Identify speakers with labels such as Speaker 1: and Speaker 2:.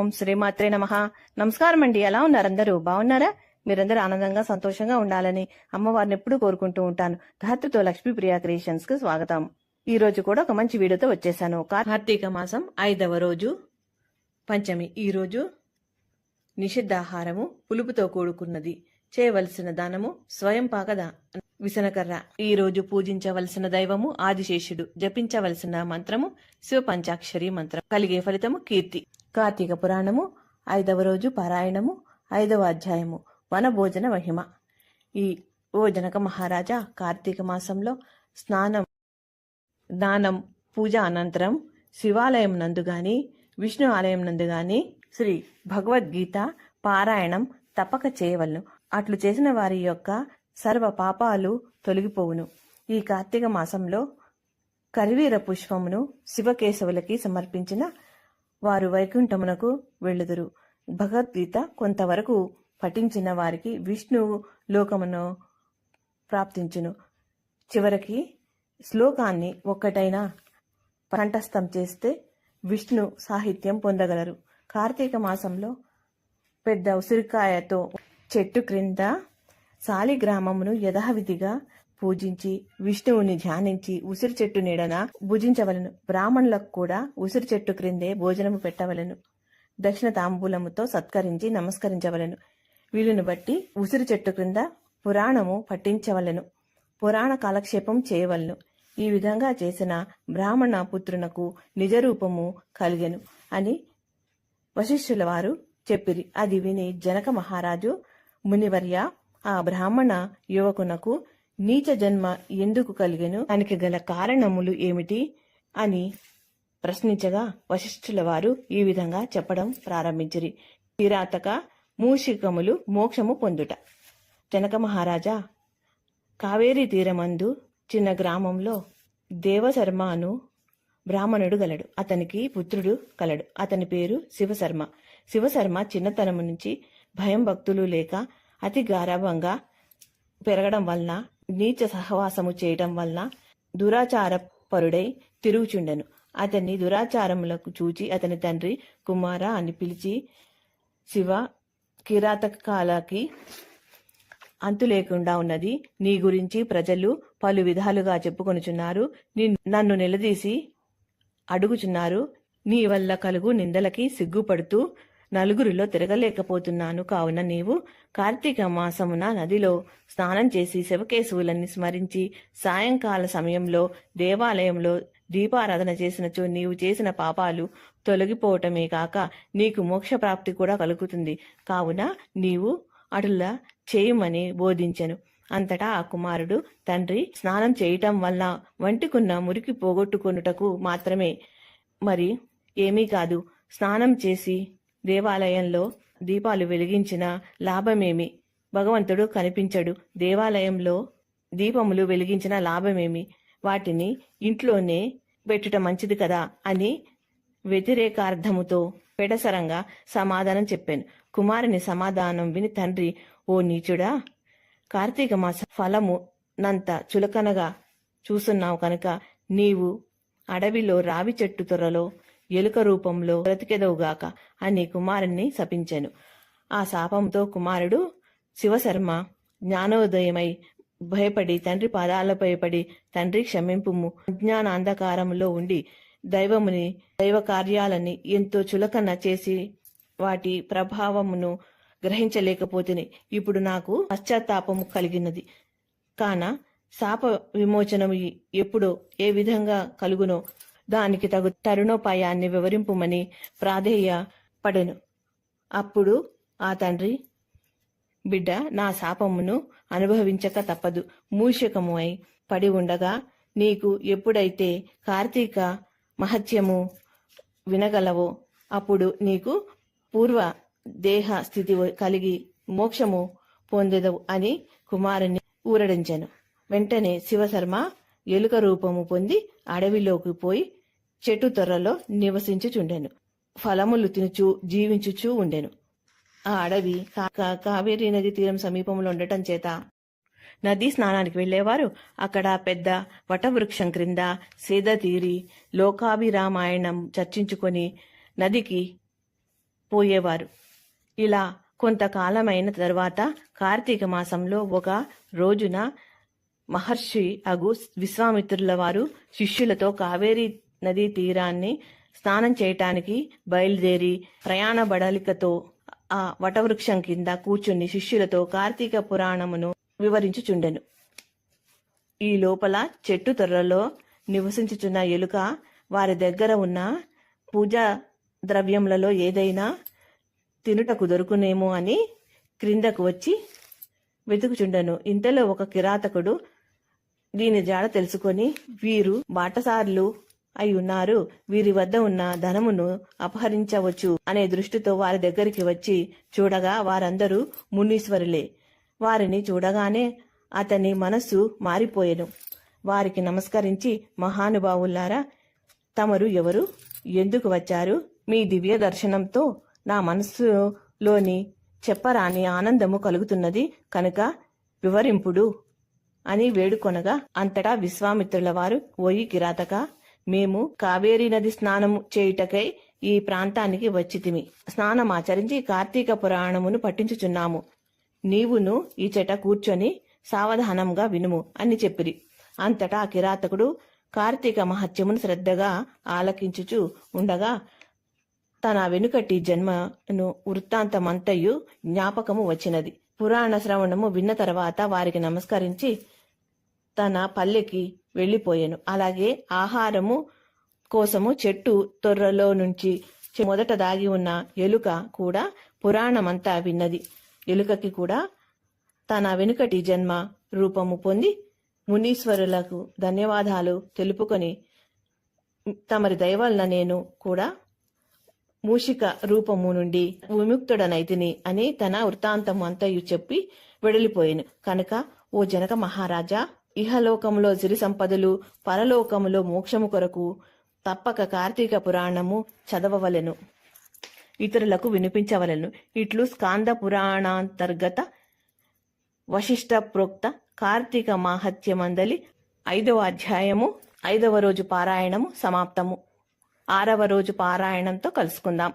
Speaker 1: ఓం శ్రీమాత్రే నమః. నమస్కారం అండి. ఎలా ఉన్నారు అందరూ? బాగున్నారా? మీరందరూ ఆనందంగా సంతోషంగా ఉండాలని అమ్మవారిని ఎప్పుడూ కోరుకుంటూ ఉంటాను. ధాత్రితో లక్ష్మీ ప్రియా క్రియేషన్స్ కు స్వాగతం. ఈ రోజు కూడా ఒక మంచి వీడియోతో వచ్చేసాను. కార్తీక మాసం 5వ రోజు పంచమి. ఈ రోజు నిషిద్ధాహారము, పులుపుతో కూడుకున్నది. చేయవలసిన దానము స్వయం పాకద విసనకర్ర. ఈ రోజు పూజించవలసిన దైవము ఆదిశేషుడు. జపించవలసిన మంత్రము శివ పంచాక్షరి మంత్రం. కలిగే ఫలితము కీర్తి. కార్తీక పురాణము 5వ రోజు పారాయణము 5వ అధ్యాయము వనభోజన మహిమ. ఓ జనక మహారాజా, కార్తీక మాసంలో స్నానం, దానం, పూజ అనంతరం శివాలయం నందు గాని విష్ణు ఆలయం నందు గాని శ్రీ భగవద్గీత పారాయణం తప్పక చేయవలను. అట్లు చేసిన వారి యొక్క సర్వ పాపాలు తొలగిపోవును. ఈ కార్తీక మాసంలో కరివీర పుష్పమును శివకేశవులకి సమర్పించిన వారు వైకుంఠమునకు వెళ్ళుదురు. భగవద్గీత కొంతవరకు పఠించిన వారికి విష్ణు లోకమును ప్రాప్తించును. చివరికి శ్లోకాన్ని ఒక్కటైనా కంఠస్థం చేస్తే విష్ణు సాహిత్యం పొందగలరు. కార్తీక మాసంలో పెద్ద ఉసిరికాయతో చెట్టు క్రింద శాలిగ్రామమును యథావిధిగా పూజించి విష్ణువుని ధ్యానించి ఉసిరి చెట్టు నీడన భుజించవలను. బ్రాహ్మణులకు కూడా ఉసిరి చెట్టు క్రిందే భోజనము పెట్టవలను. దక్షిణ తాంబూలముతో సత్కరించి నమస్కరించవలను. వీలును బట్టి ఉసిరి చెట్టు క్రింద పురాణము పఠించవలను. పురాణ కాలక్షేపం చేయవలను. ఈ విధంగా చేసిన బ్రాహ్మణ పుత్రునకు నిజరూపము కలిగెను అని వశిష్ఠుల వారు చెప్పిరి. అది విని జనక మహారాజు, మునివర్య, ఆ బ్రాహ్మణ యువకునకు నీచ జన్మ ఎందుకు కలిగెను, దానికి గల కారణములు ఏమిటి అని ప్రశ్నించగా వశిష్ఠుల వారు ఈ విధంగా చెప్పడం ప్రారంభించిరి. కిరాతక మూషికములు మోక్షము పొందుట. జనక మహారాజా, కావేరీ తీరమందు చిన్న గ్రామంలో దేవశర్మ అను బ్రాహ్మణుడు గలడు. అతనికి పుత్రుడు కలడు. అతని పేరు శివశర్మ. శివశర్మ చిన్నతనము నుంచి భయం భక్తులు లేక అతి గారాభంగా పెరగడం వలన, నీచ సహవాసము చేయడం వలన దురాచార పరుడై తిరుగుచుండెను. అతన్ని దురాచారములకు చూచి అతని తండ్రి కుమార అని పిలిచి, శివ, కిరాతకాలకి అంతు లేకుండా ఉన్నది. నీ గురించి ప్రజలు పలు విధాలుగా చెప్పుకొనుచున్నారు. నన్ను నిలదీసి అడుగుచున్నారు. నీ వల్ల కలుగు నిందలకి సిగ్గుపడుతూ నలుగురిలో తిరగలేకపోతున్నాను. కావున నీవు కార్తీక మాసమున నదిలో స్నానం చేసి శివకేశవులని స్మరించి సాయంకాల సమయంలో దేవాలయంలో దీపారాధన చేసినచో నీవు చేసిన పాపాలు తొలగిపోవటమే కాక నీకు మోక్షప్రాప్తి కూడా కలుగుతుంది. కావున నీవు అటులా చేయమని బోధించెను. అంతటా ఆ కుమారుడు, తండ్రి, స్నానం చేయటం వల్ల వంటికున్న మురికి పోగొట్టుకొనుటకు మాత్రమే, మరి ఏమీ కాదు. స్నానం చేసి దేవాలయంలో దీపాలు వెలిగించిన లాభమేమి? భగవంతుడు కనిపించడు. దేవాలయంలో దీపములు వెలిగించిన లాభమేమి? వాటిని ఇంట్లోనే పెట్టుట మంచిది కదా అని వ్యతిరేకార్థముతో పెడసరంగా సమాధానం చెప్పాను. కుమారుని సమాధానం విని తండ్రి, ఓ నీచుడా, కార్తీక మాస ఫలము నంత చులకనగా చూస్తున్నావు కనుక నీవు అడవిలో రావి చెట్టు త్వరలో ఎలుక రూపంలో బ్రతికెదవుగాక అని కుమారుణ్ణి శపించాను. ఆ శాపంతో కుమారుడు శివశర్మ జ్ఞానోదయమై భయపడి తండ్రి పాదాలపై పడి, తండ్రి క్షమింపుము, అజ్ఞాన అంధకారంలో ఉండి దైవ కార్యాలని ఎంతో చులకన చేసి వాటి ప్రభావమును గ్రహించలేకపోతేనే ఇప్పుడు నాకు పశ్చాత్తాపము కలిగినది. కాన శాప విమోచనము ఎప్పుడో ఏ విధంగా కలుగునో దానికి తగు తరుణోపాయాన్ని వివరింపుమని ప్రాధేయపడెను. అప్పుడు ఆ తండ్రి, బిడ్డ, నా శాపమును అనుభవించక తప్పదు. మూషికము అయి పడి ఉండగా నీకు ఎప్పుడైతే కార్తీక మహత్యము వినగలవో అప్పుడు నీకు పూర్వ దేహ స్థితి కలిగి మోక్షము పొందెదవు అని కుమారుని ఊరడించెను. వెంటనే శివశర్మ ఎలుక రూపము పొంది అడవిలోకి పోయి చెట్టు తొర్రలో నివసించుచుండెను. ఫలములు తినుచు జీవించుచూ ఉండెను. ఆ అడవి కావేరీ నది తీరం సమీపంలో ఉండటం చేత నదీ స్నానానికి వెళ్లేవారు అక్కడ పెద్ద వటవృక్షం క్రింద సేద తీరి లోకాభిరామాయణం చర్చించుకొని నదికి పోయేవారు. ఇలా కొంతకాలమైన తరువాత కార్తీక మాసంలో ఒక రోజున మహర్షి అగు విశ్వామిత్రుల వారు శిష్యులతో కావేరీ నదీ తీరాన్ని స్నానం చేయటానికి బయలుదేరి ప్రయాణ బడలికతో ఆ వటవృక్షం కింద కూర్చుని శిష్యులతో కార్తీక పురాణమును వివరించుచుండెను. ఈ లోపల చెట్టు తొర్రలో నివసించుచున్న ఎలుక వారి దగ్గర ఉన్న పూజా ద్రవ్యములలో ఏదైనా తినుటకు దొరుకునేమో అని క్రిందకు వచ్చి వెతుకుచుండెను. ఇంతలో ఒక కిరాతకుడు దీని జాడ తెలుసుకొని, వీరు బాటసారులు అయి ఉన్నారు, వీరి వద్ద ఉన్న ధనమును అపహరించవచ్చు అనే దృష్టితో వారి దగ్గరికి వచ్చి చూడగా వారందరూ మునీశ్వరులే. వారిని చూడగానే అతని మనస్సు మారిపోయెను. వారికి నమస్కరించి, మహానుభావులారా, తమరు ఎవరు, ఎందుకు వచ్చారు? మీ దివ్య దర్శనంతో నా మనస్సులోని చెప్పరాని ఆనందము కలుగుతున్నది కనుక వివరింపుడు అని వేడుకొనగా, అంతటా విశ్వామిత్రుల వారు, ఓయి కిరాతక, మేము కావేరీ నది స్నానము చేయుటకై ఈ ప్రాంతానికి వచ్చితిమి. స్నానమాచరించి కార్తీక పురాణమును పఠించుచున్నాము. నీవును ఈ చెట కూర్చొని సావధానంగా వినుము అని చెప్పిరి. అంతటా కిరాతకుడు కార్తీక మహత్యమును శ్రద్ధగా ఆలకించుచు ఉండగా తన వెనుకటి జన్మను వృత్తాంతమంతయు జ్ఞాపకము వచ్చినది. పురాణ శ్రవణము విన్న తర్వాత వారికి నమస్కరించి తన పల్లెకి వెళ్లిపోయాను. అలాగే ఆహారము కోసము చెట్టు తొర్రలో నుంచి మొదట దాగి ఉన్న ఎలుక కూడా పురాణమంతా విన్నది. ఎలుకకి కూడా తన వెనుకటి జన్మ రూపము పొంది మునీశ్వరులకు ధన్యవాదాలు తెలుపుకొని, తమరి దయవల్ల నేను కూడా మూషిక రూపము నుండి విముక్తుడనైతిని అని తన వృత్తాంతము అంతయు చెప్పి వెడలిపోయాను. కనుక ఓ జనక మహారాజా, ఇహలోకములో సిరి సంపదలు, పరలోకములో మోక్షము కొరకు తప్పక కార్తీక పురాణము చదవవలెను, ఇతరులకు వినిపించవలెను. ఇట్లు స్కాంద పురాణాంతర్గత వశిష్ట ప్రోక్త కార్తీక మాహత్యమందలి 5వ అధ్యాయము 5వ రోజు పారాయణము సమాప్తము. 6వ రోజు పారాయణంతో కలుసుకుందాం.